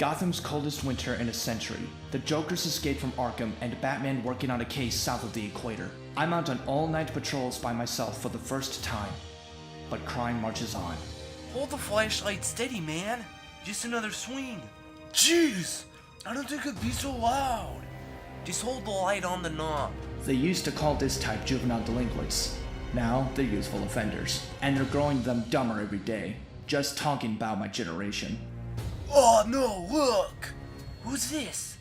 Gotham's coldest winter in a century. The Joker's escaped from Arkham and Batman working on a case south of the equator. I'm out on all-night patrols by myself for the first time. But crime marches on. Hold the flashlight steady, man. Just another swing. Jeez, I don't think it'd be so loud. Just hold the light on the knob. They used to call this type juvenile delinquents. Now they're youthful offenders. And they're growing them dumber every day. Just talking about my generation. Oh no, look! Who's this?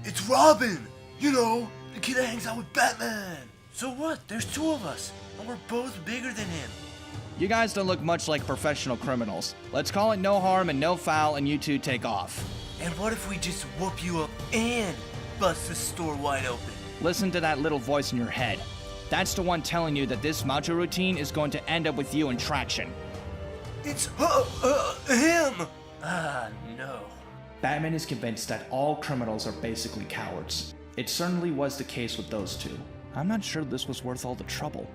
It's Robin! You know, the kid that hangs out with Batman! So what? There's two of us, and we're both bigger than him. You guys don't look much like professional criminals. Let's call it no harm and no foul and you two take off. And what if we just whoop you up and bust the store wide open? Listen to that little voice in your head. That's the one telling you that this macho routine is going to end up with you in traction. It's him! Ah, no. Batman is convinced that all criminals are basically cowards. It certainly was the case with those two. I'm not sure this was worth all the trouble.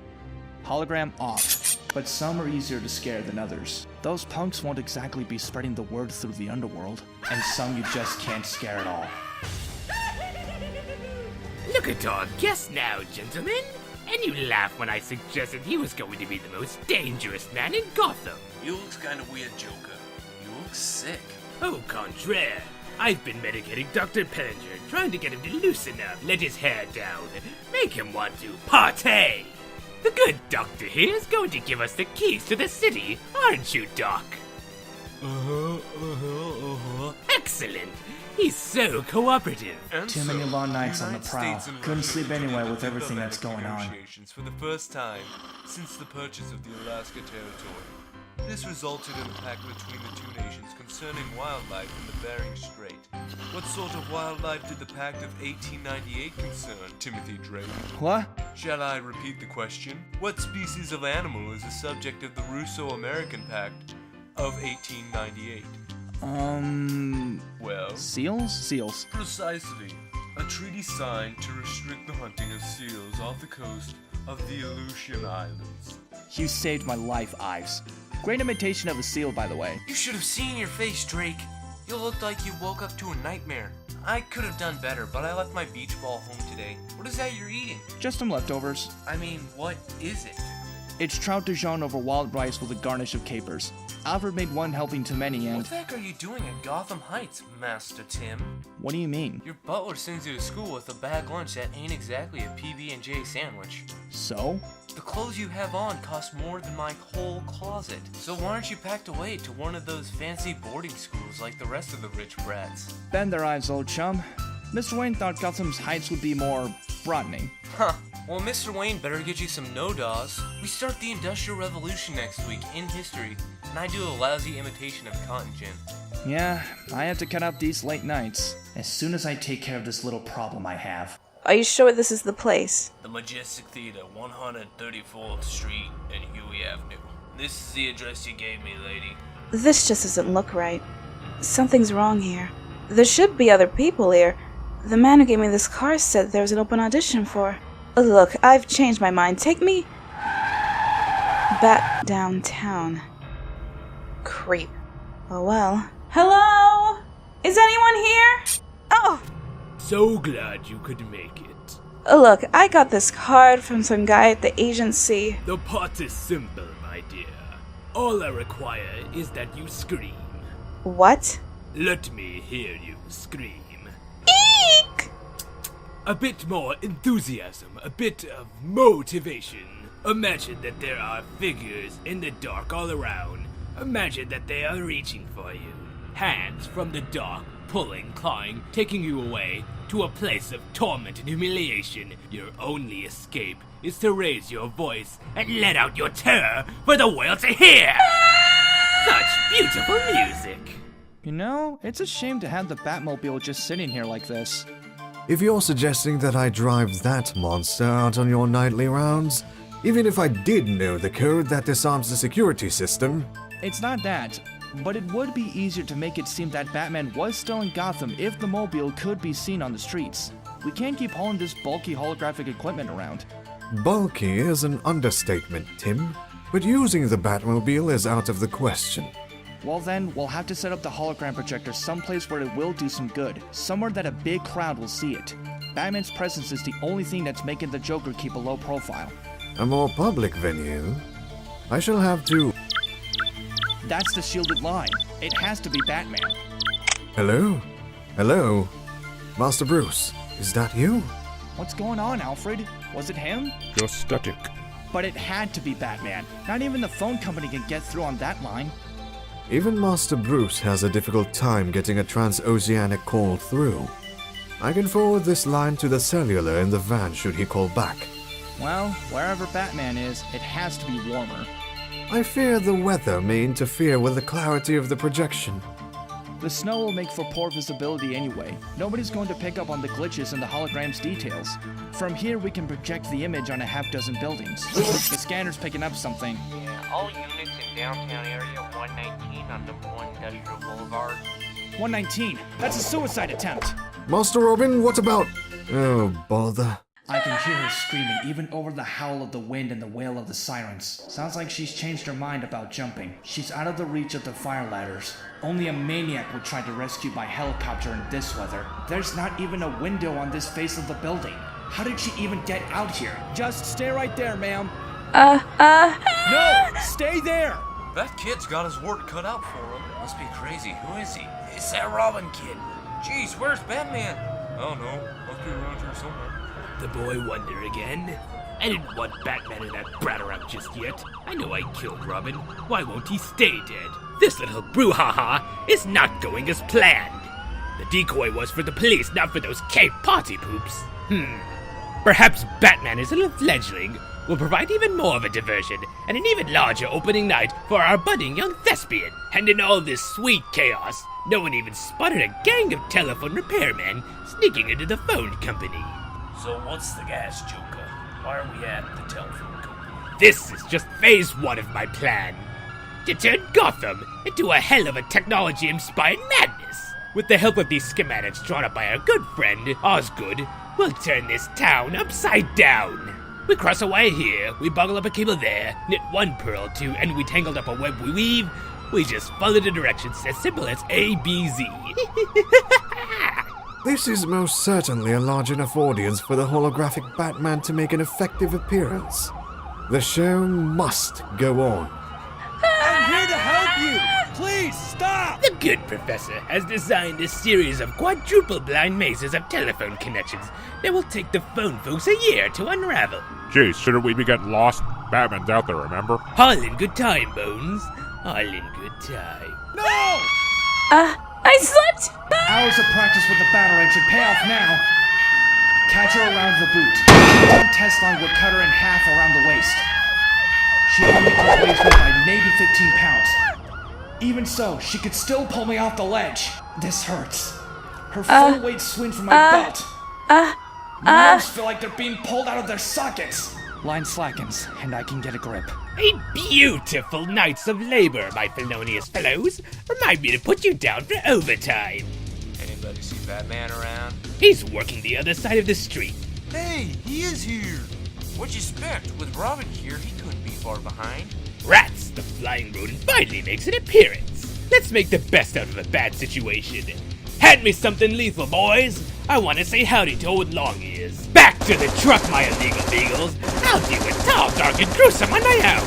Hologram off, but some are easier to scare than others. Those punks won't exactly be spreading the word through the underworld, and some you just can't scare at all. Look at our guest now, gentlemen. And you laughed when I suggested he was going to be the most dangerous man in Gotham. You look kinda weird, Joker. You look sick. Au contraire. I've been medicating Dr. Pellinger, trying to get him to loosen up, let his hair down, make him want to partay. The good doctor here is going to give us the keys to the city, aren't you, Doc? Excellent. He's so cooperative. And Too many long nights on the United prowl. States and Couldn't Russia sleep anywhere entered with everything that's diplomatic going on. negotiations for the first time since the purchase of the Alaska Territory. This resulted in a pact between the two nations concerning wildlife in the Bering Strait. What sort of wildlife did the Pact of 1898 concern, Timothy Drake? What? Shall I repeat the question? What species of animal is the subject of the Russo-American Pact of 1898? Well, Seals? Seals. precisely. A treaty signed to restrict the hunting of seals off the coast of the Aleutian Islands. You saved my life, Ives. Great imitation of a seal, by the way. You should have seen your face, Drake. You looked like you woke up to a nightmare. I could have done better, but I left my beach ball home today. What is that you're eating? Just some leftovers. I mean, what is it? It's trout Dijon over wild rice with a garnish of capers. Alfred made one helping too many and... What the heck are you doing at Gotham Heights, Master Tim? What do you mean? Your butler sends you to school with a bag lunch that ain't exactly a PB&J sandwich. So? The clothes you have on cost more than my whole closet. So why aren't you packed away to one of those fancy boarding schools like the rest of the rich brats? Bend their eyes, old chum. Mr. Wayne thought Gotham's Heights would be more broadening. Huh. Well, Mr. Wayne better get you some no-daws. We start the Industrial Revolution next week in history, and I do a lousy imitation of cotton gin. Yeah, I have to cut out these late nights. As soon as I take care of this little problem I have. Are you sure this is the place? The Majestic Theater, 134th Street and Huey Avenue. This is the address you gave me, lady. This just doesn't look right. Something's wrong here. There should be other people here. The man who gave me this card said there was an open audition for. Look, I've changed my mind. Take me back downtown. Creep. Oh well. Hello? Is anyone here? Oh! So glad you could make it. Look, I got this card from some guy at the agency. The part is simple, my dear. All I require is that you scream. What? Let me hear you scream. Eek! A bit more enthusiasm, a bit of motivation. Imagine that there are figures in the dark all around. Imagine that they are reaching for you. Hands from the dark, pulling, clawing, taking you away to a place of torment and humiliation. Your only escape is to raise your voice and let out your terror for the world to hear. Such beautiful music. You know, it's a shame to have the Batmobile just sitting here like this. If you're suggesting that I drive that monster out on your nightly rounds, even if I did know the code that disarms the security system... It's not that, but it would be easier to make it seem that Batman was still in Gotham if the mobile could be seen on the streets. We can't keep hauling this bulky holographic equipment around. Bulky is an understatement, Tim, but using the Batmobile is out of the question. Well then, we'll have to set up the hologram projector someplace where it will do some good. Somewhere that a big crowd will see it. Batman's presence is the only thing that's making the Joker keep a low profile. A more public venue? I shall have to... That's the shielded line. It has to be Batman. Hello? Hello? Master Bruce, is that you? What's going on, Alfred? Was it him? Just static. But it had to be Batman. Not even the phone company can get through on that line. Even Master Bruce has a difficult time getting a transoceanic call through. I can forward this line to the cellular in the van should he call back. Well, wherever Batman is, it has to be warmer. I fear the weather may interfere with the clarity of the projection. The snow will make for poor visibility anyway. Nobody's going to pick up on the glitches in the hologram's details. From here, we can project the image on a half-dozen buildings. The scanner's picking up something. Yeah, all units in downtown area 119 on number 1 Industrial Boulevard. 119. That's a suicide attempt. Master Robin, what about... Oh, bother. I can hear her screaming even over the howl of the wind and the wail of the sirens. Sounds like she's changed her mind about jumping. She's out of the reach of the fire ladders. Only a maniac would try to rescue by helicopter in this weather. There's not even a window on this face of the building. How did she even get out here? Just stay right there, ma'am. No! Stay there! That kid's got his work cut out for him. Must be crazy. Who is he? It's that Robin kid. Jeez, where's Batman? I don't know. Must be around here somewhere. The boy wonder again. I didn't want Batman and that brat around just yet. I know I killed Robin. Why won't he stay dead? This little brouhaha is not going as planned. The decoy was for the police, not for those cave party poops. Perhaps Batman is a little fledgling will provide even more of a diversion and an even larger opening night for our budding young thespian. And in all this sweet chaos, no one even spotted a gang of telephone repairmen sneaking into the phone company. So what's the gas, Joker? Why are we at the telephone company? This is just phase 1 of my plan. To turn Gotham into a hell of a technology-inspired madness. With the help of these schematics drawn up by our good friend, Osgood, we'll turn this town upside down. We cross a wire here, we buckle up a cable there, knit one pearl to, and we tangled up a web we weave. We just follow the directions as simple as A, B, Z. This is most certainly a large enough audience for the holographic Batman to make an effective appearance. The show must go on. I'm here to help you! Please, stop! The good professor has designed a series of quadruple blind mazes of telephone connections that will take the phone folks a year to unravel. Geez, shouldn't we be getting lost? Batman's out there, remember? All in good time, Bones. All in good time. No! I slipped! Hours of practice with the Batarang should pay off now. Catch her around the boot. One test line would cut her in half around the waist. She only outweighs me by maybe 15 pounds. Even so, she could still pull me off the ledge. This hurts. Her full weight swings from my belt. My arms feel like they're being pulled out of their sockets. Line slackens, and I can get a grip. A beautiful night's of labor, my felonious fellows. Remind me to put you down for overtime. Anybody see Batman around? He's working the other side of the street. Hey, he is here! What'd you expect? With Robin here, he couldn't be far behind. Rats, the flying rodent finally makes an appearance. Let's make the best out of a bad situation. Hand me something lethal, boys. I want to say howdy to old Long Ears. Back to the truck, my illegal beagles. I'll deal with tall, dark, and gruesome on my own.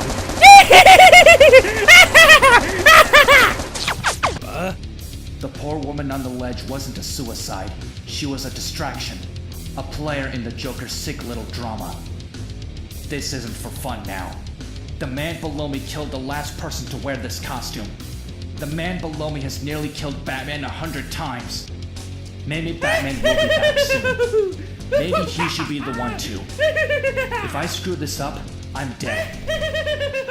The poor woman on the ledge wasn't a suicide. She was a distraction. A player in the Joker's sick little drama. This isn't for fun now. The man below me killed the last person to wear this costume. The man below me has nearly killed Batman 100 times. Maybe Batman will be back soon. Maybe he should be the one too. If I screw this up, I'm dead.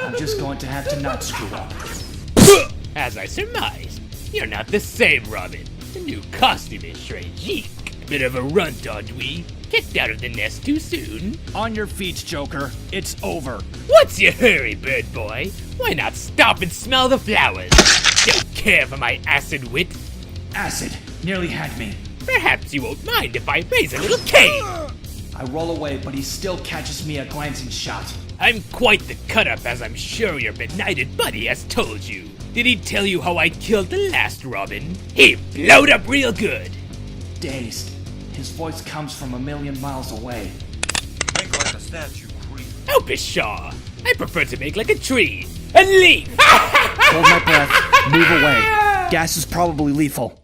I'm just going to have to not screw up. As I surmised, you're not the same Robin. The new costume is tragique. Bit of a runt, aren't we? Kicked out of the nest too soon. On your feet, Joker. It's over. What's your hurry, bird boy? Why not stop and smell the flowers? Don't care for my acid wit. Acid nearly had me. Perhaps you won't mind if I raise a little cane. I roll away, but he still catches me a glancing shot. I'm quite the cut-up, as I'm sure your benighted buddy has told you. Did he tell you how I killed the last Robin? He blowed up real good. Dazed. His voice comes from a million miles away. Make like a statue, creep. Oh, pshaw. I prefer to make like a tree. And leave! Hold my breath. Move away. Gas is probably lethal.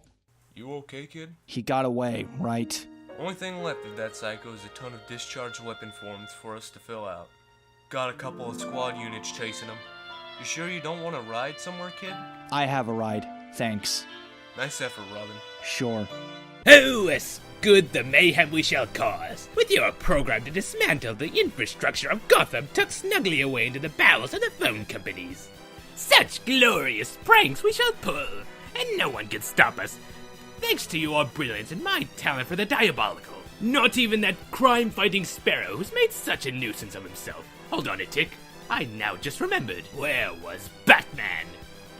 You okay, kid? He got away, right? Only thing left of that psycho is a ton of discharged weapon forms for us to fill out. Got a couple of squad units chasing him. You sure you don't want to ride somewhere, kid? I have a ride. Thanks. Nice effort, Robin. Sure. Oh, as good the mayhem we shall cause, with your program to dismantle the infrastructure of Gotham tucked snugly away into the bowels of the phone companies. Such glorious pranks we shall pull, and no one can stop us, thanks to your brilliance and my talent for the diabolical. Not even that crime-fighting sparrow who's made such a nuisance of himself. Hold on a tick. I now just remembered. Where was Batman?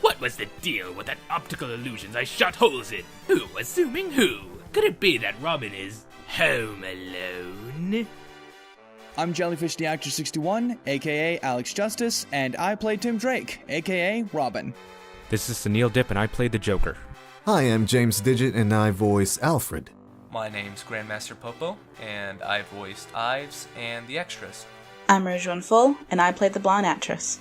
What was the deal with that optical illusions I shot holes in? Who was zooming who? Could it be that Robin is home alone? I'm Jellyfish the Actor 61, aka Alex Justice, and I play Tim Drake, aka Robin. This is Sunil Dip and I played the Joker. Hi, I'm James Dijit and I voice Alfred. My name's Grandmaster Popo, and I voiced Ives and the extras. I'm Rajun Full, and I played the blonde actress.